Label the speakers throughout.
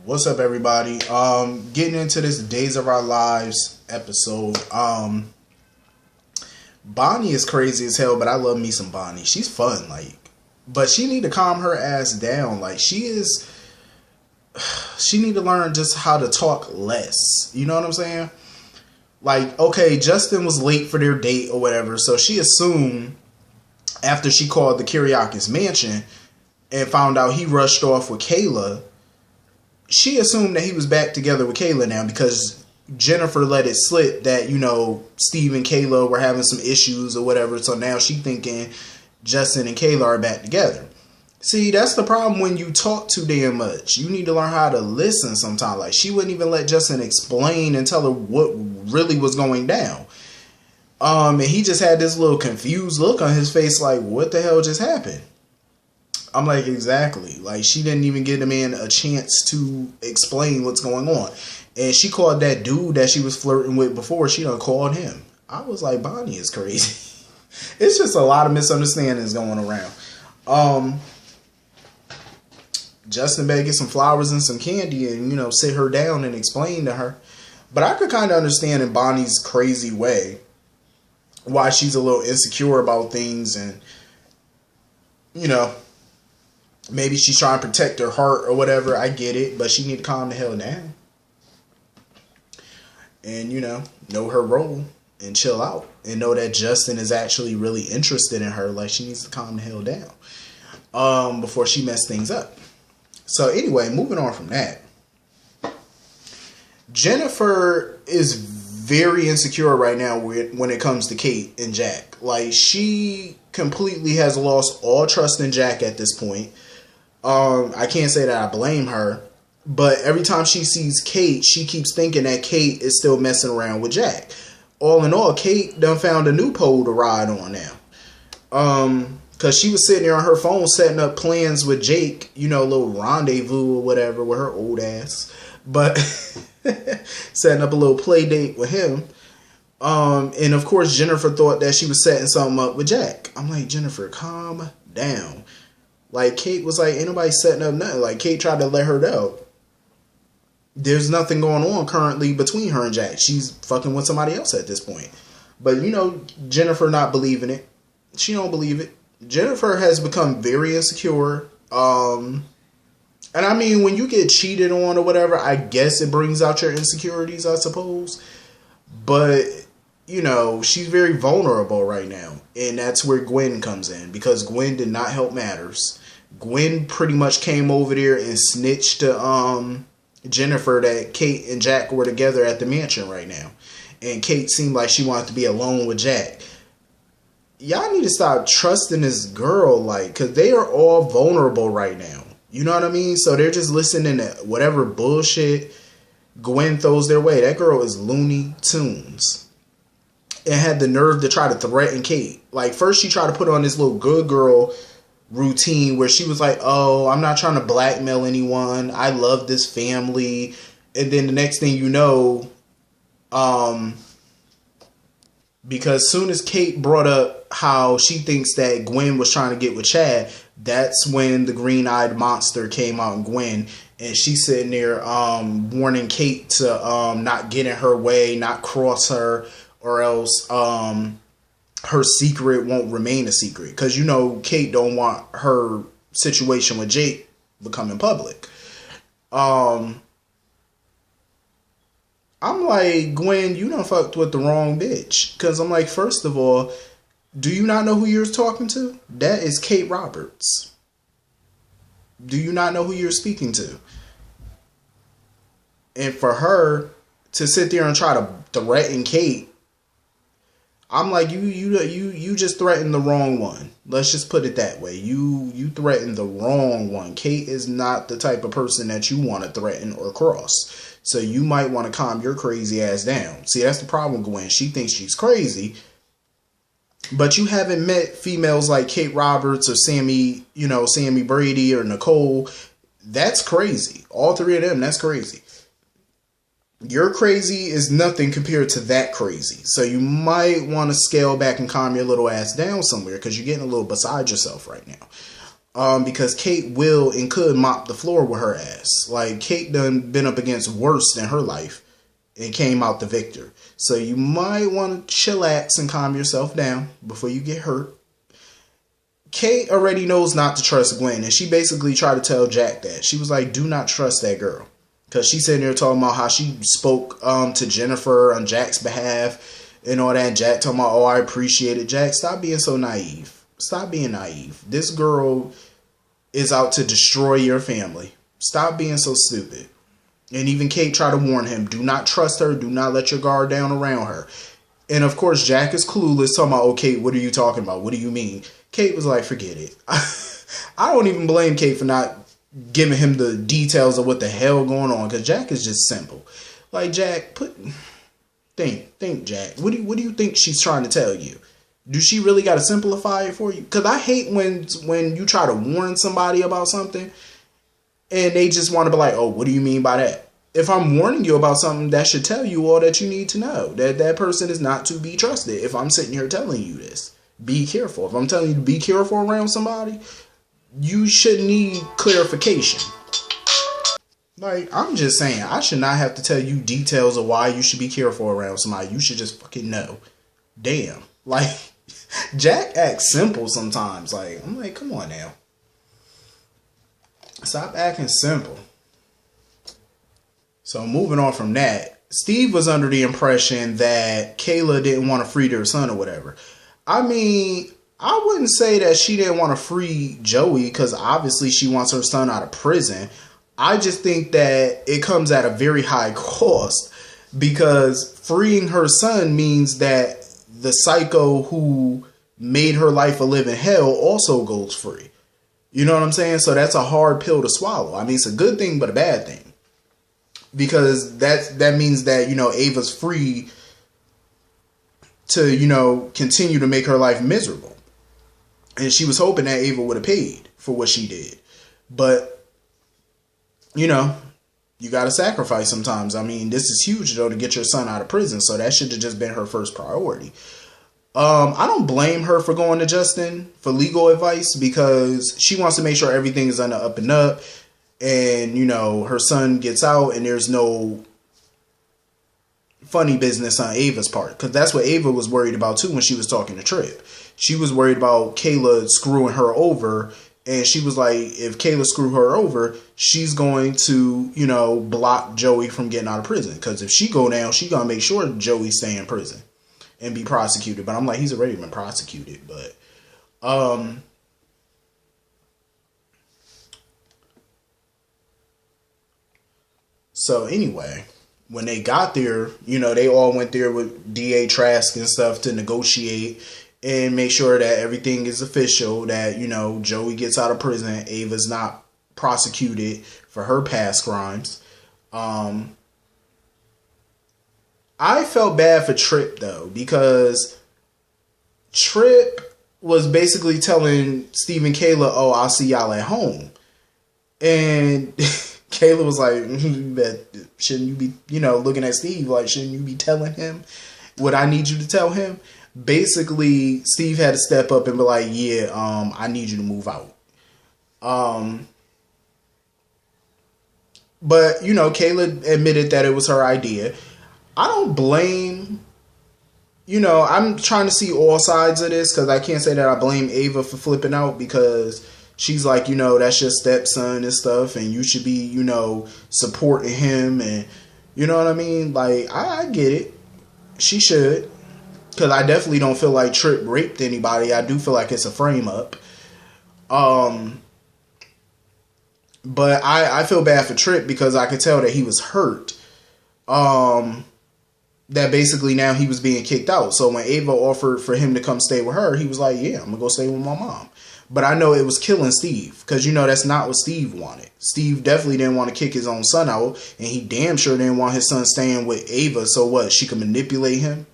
Speaker 1: What's up, everybody? Getting into this Days of Our Lives episode. Bonnie is crazy as hell, but I love me some Bonnie. She's fun, but she need to calm her ass down. She need to learn just how to talk less. You know what I'm saying? Okay, Justin was late for their date or whatever, so she assumed after she called the Kiriakis mansion and found out he rushed off with Kayla, she assumed that he was back together with Kayla now because Jennifer let it slip that, Steve and Kayla were having some issues or whatever. So now she thinking Justin and Kayla are back together. See, that's the problem when you talk too damn much. You need to learn how to listen sometimes. She wouldn't even let Justin explain and tell her what really was going down. And he just had this little confused look on his face what the hell just happened? I'm exactly. She didn't even give the man a chance to explain what's going on. And she called that dude that she was flirting with before, she done called him. I was like, Bonnie is crazy. It's just a lot of misunderstandings going around. Justin better get some flowers and some candy and, sit her down and explain to her. But I could kind of understand in Bonnie's crazy way why she's a little insecure about things and, maybe she's trying to protect her heart or whatever. I get it, but she need to calm the hell down. And, know her role and chill out. And know that Justin is actually really interested in her. She needs to calm the hell down before she mess things up. So anyway, moving on from that. Jennifer is very insecure right now when it comes to Kate and Jack. She completely has lost all trust in Jack at this point. I can't say that I blame her, but every time she sees Kate, she keeps thinking that Kate is still messing around with Jack. All in all, Kate done found a new pole to ride on now. Because she was sitting there on her phone setting up plans with Jake, a little rendezvous or whatever with her old ass. But setting up a little play date with him. And of course, Jennifer thought that she was setting something up with Jack. I'm like, Jennifer, calm down. Kate was like, ain't nobody setting up nothing. Kate tried to let her know there's nothing going on currently between her and Jack. She's fucking with somebody else at this point. But, Jennifer not believing it. She don't believe it. Jennifer has become very insecure. And I mean, when you get cheated on or whatever, I guess it brings out your insecurities, I suppose. But, she's very vulnerable right now. And that's where Gwen comes in. Because Gwen did not help matters. Gwen pretty much came over there and snitched to Jennifer that Kate and Jack were together at the mansion right now. And Kate seemed like she wanted to be alone with Jack. Y'all need to stop trusting this girl, because they are all vulnerable right now. You know what I mean? So they're just listening to whatever bullshit Gwen throws their way. That girl is Looney Tunes. And had the nerve to try to threaten Kate. First she tried to put on this little good girl routine where she was like, oh, I'm not trying to blackmail anyone. I love this family. And then the next thing you know, because soon as Kate brought up how she thinks that Gwen was trying to get with Chad, that's when the green-eyed monster came out in Gwen. And she's sitting there warning Kate to not get in her way, not cross her, or else her secret won't remain a secret. Because, Kate don't want her situation with Jake becoming public. I'm like, Gwen, you done fucked with the wrong bitch. Because I'm like, first of all, do you not know who you're talking to? That is Kate Roberts. Do you not know who you're speaking to? And for her to sit there and try to threaten Kate, I'm like, you just threatened the wrong one. Let's just put it that way. You threatened the wrong one. Kate is not the type of person that you want to threaten or cross. So you might want to calm your crazy ass down. See, that's the problem, Gwen. She thinks she's crazy. But you haven't met females like Kate Roberts or Sammy Brady or Nicole. That's crazy. All three of them, that's crazy. Your crazy is nothing compared to that crazy. So you might want to scale back and calm your little ass down somewhere because you're getting a little beside yourself right now. because Kate will and could mop the floor with her ass. Like, Kate done been up against worse in her life and came out the victor. So you might want to chillax and calm yourself down before you get hurt. Kate already knows not to trust Gwen, and she basically tried to tell Jack that. She was like, do not trust that girl. Because she's sitting there talking about how she spoke to Jennifer on Jack's behalf and all that. Jack talking about, oh, I appreciate it. Jack, stop being so naive. Stop being naive. This girl is out to destroy your family. Stop being so stupid. And even Kate tried to warn him, do not trust her. Do not let your guard down around her. And of course, Jack is clueless, talking about, oh, Kate, what are you talking about? What do you mean? Kate was like, forget it. I don't even blame Kate for not giving him the details of what the hell going on, because Jack is just simple. Like, Jack, think, Jack. What do you think she's trying to tell you? Do she really got to simplify it for you? Because I hate when you try to warn somebody about something and they just want to be like, oh, what do you mean by that? If I'm warning you about something, that should tell you all that you need to know. That person is not to be trusted. If I'm sitting here telling you this, be careful. If I'm telling you to be careful around somebody, you should need clarification. Like, I'm just saying, I should not have to tell you details of why you should be careful around somebody. You should just fucking know. Damn. Like, Jack acts simple sometimes. Like, I'm like, come on now. Stop acting simple. So moving on from that, Steve was under the impression that Kayla didn't want to free their son or whatever. I mean, I wouldn't say that she didn't want to free Joey, because obviously she wants her son out of prison. I just think that it comes at a very high cost, because freeing her son means that the psycho who made her life a living hell also goes free. You know what I'm saying? So that's a hard pill to swallow. I mean, it's a good thing, but a bad thing. Because that means that, you know, Ava's free to, you know, continue to make her life miserable. And she was hoping that Ava would have paid for what she did. But, you know, you got to sacrifice sometimes. I mean, this is huge, though, to get your son out of prison. So that should have just been her first priority. I don't blame her for going to Justin for legal advice, because she wants to make sure everything is on the up and up. And, you know, her son gets out and there's no funny business on Ava's part. Because that's what Ava was worried about, too, when she was talking to Tripp. She was worried about Kayla screwing her over. And she was like, if Kayla screw her over, she's going to, you know, block Joey from getting out of prison. Because if she go down, she going to make sure Joey stay in prison and be prosecuted. But I'm like, he's already been prosecuted. But, so anyway, when they got there, you know, they all went there with DA Trask and stuff to negotiate and make sure that everything is official, that, you know, Joey gets out of prison, Ava's not prosecuted for her past crimes. I felt bad for Tripp, though, because Tripp was basically telling Steve and Kayla, oh, I'll see y'all at home. And Kayla was like, shouldn't you be, you know, looking at Steve like, shouldn't you be telling him what I need you to tell him? Basically, Steve had to step up and be like, yeah, I need you to move out. But, you know, Kayla admitted that it was her idea. I don't blame, you know, I'm trying to see all sides of this, because I can't say that I blame Ava for flipping out, because she's like, you know, that's your stepson and stuff, and you should be, you know, supporting him, and you know what I mean? Like, I get it. She should, because I definitely don't feel like Tripp raped anybody. I do feel like it's a frame up. But I feel bad for Tripp, because I could tell that he was hurt. That basically now he was being kicked out. So when Ava offered for him to come stay with her, he was like, yeah, I'm going to go stay with my mom. But I know it was killing Steve, because, you know, that's not what Steve wanted. Steve definitely didn't want to kick his own son out, and he damn sure didn't want his son staying with Ava. So what? She could manipulate him?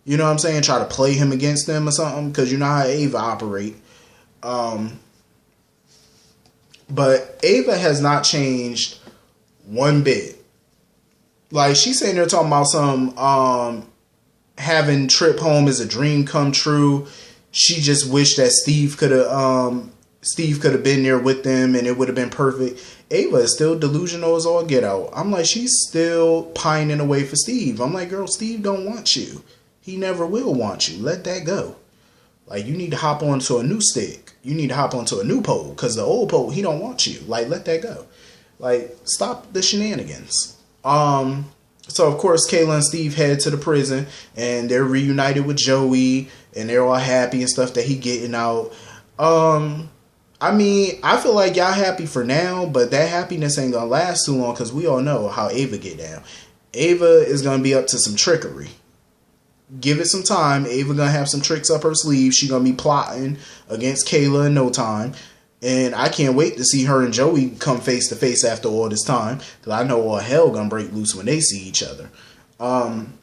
Speaker 1: You know what I'm saying? Try to play him against them or something, because you know how Ava operate. But Ava has not changed one bit. Like, she's sitting there talking about some having Tripp home is a dream come true. She just wished that Steve could have Steve could have been there with them and it would have been perfect. Ava is still delusional as all get out. I'm like, she's still pining away for Steve. I'm like, girl, Steve don't want you. He never will want you. Let that go. Like, you need to hop onto a new stick. You need to hop onto a new pole. Because the old pole, he don't want you. Like, let that go. Like, stop the shenanigans. So, of course, Kayla and Steve head to the prison. And they're reunited with Joey. And they're all happy and stuff that he getting out. I mean, I feel like y'all happy for now. But that happiness ain't going to last too long. Because we all know how Ava get down. Ava is going to be up to some trickery. Give it some time. Ava gonna have some tricks up her sleeve. She gonna be plotting against Kayla in no time. And I can't wait to see her and Joey come face to face after all this time. Because I know all hell gonna break loose when they see each other. And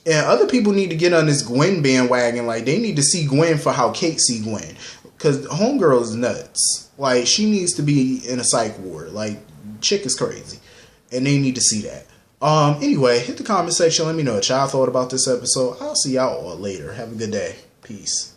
Speaker 1: other people need to get on this Gwen bandwagon. Like, they need to see Gwen for how Kate see Gwen. Because homegirl is nuts. Like, she needs to be in a psych ward. Like, chick is crazy. And they need to see that. Anyway, hit the comment section. Let me know what y'all thought about this episode. I'll see y'all all later. Have a good day. Peace.